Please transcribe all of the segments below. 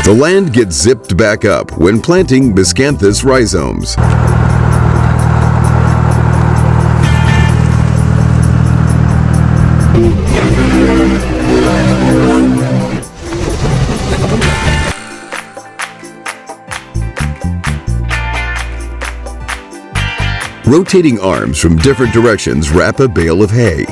The land gets zipped back up when planting miscanthus rhizomes. Rotating arms from different directions wrap a bale of hay.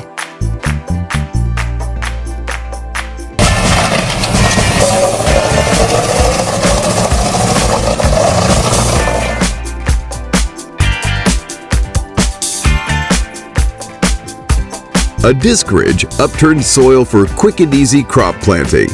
A disc ridge upturns soil for quick and easy crop planting.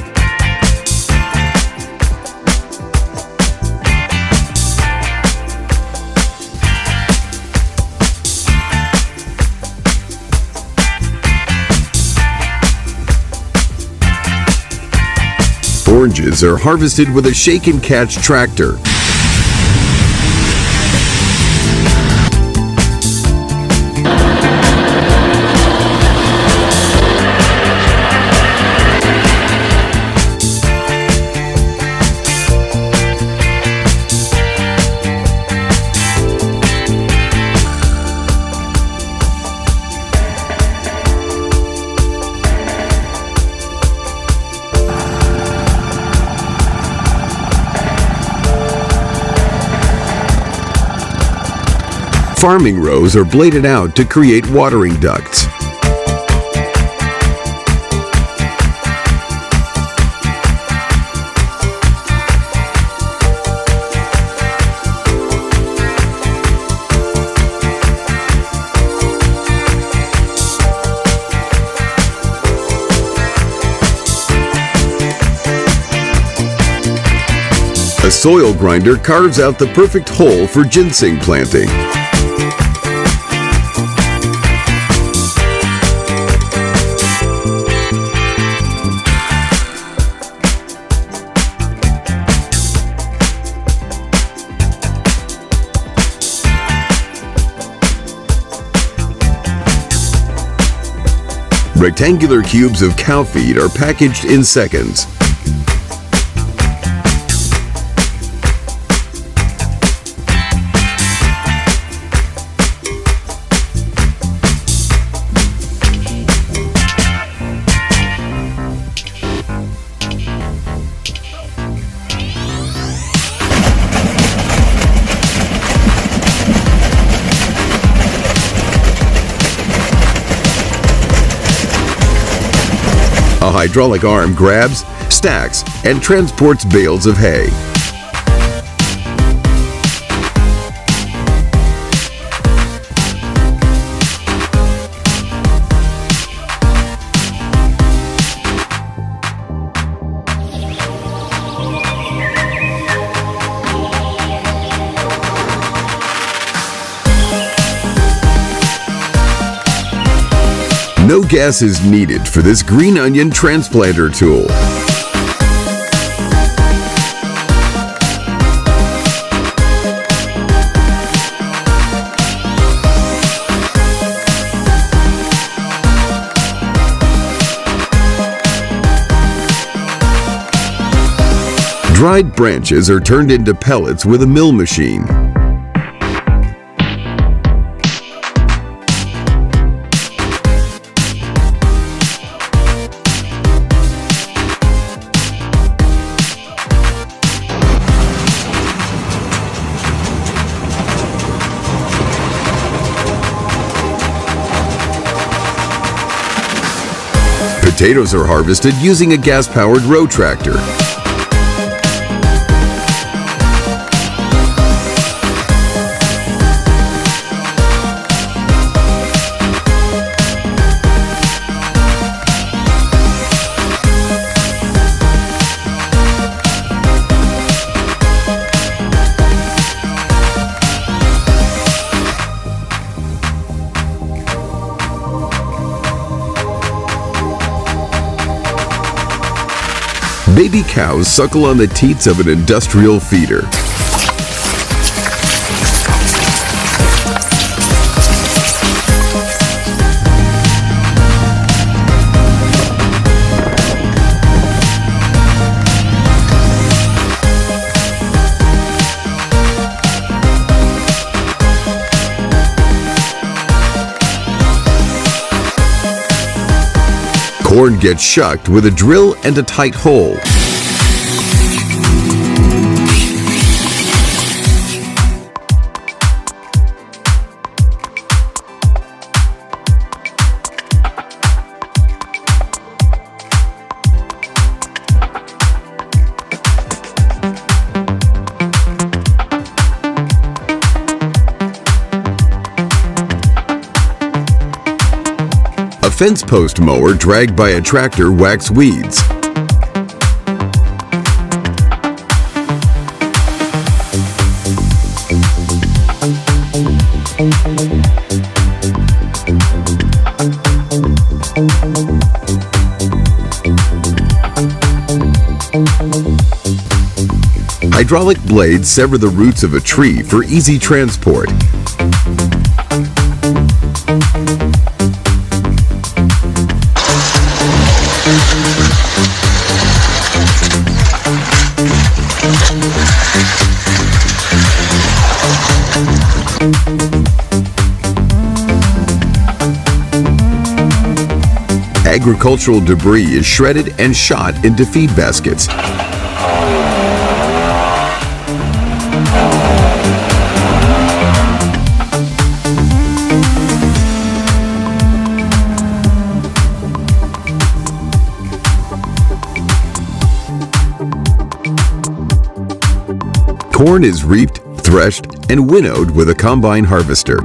Oranges are harvested with a shake and catch tractor. Farming rows are bladed out to create watering ducts. A soil grinder carves out the perfect hole for ginseng planting. Rectangular cubes of cow feed are packaged in seconds. A hydraulic arm grabs, stacks, and transports bales of hay. No gas is needed for this green onion transplanter tool. Dried branches are turned into pellets with a mill machine. Potatoes are harvested using a gas-powered row tractor. Baby cows suckle on the teats of an industrial feeder. Corn gets shucked with a drill and a tight hole. A fence post mower dragged by a tractor whacks weeds. Hydraulic blades sever the roots of a tree for easy transport. Agricultural debris is shredded and shot into feed baskets. Corn is reaped, threshed, and winnowed with a combine harvester.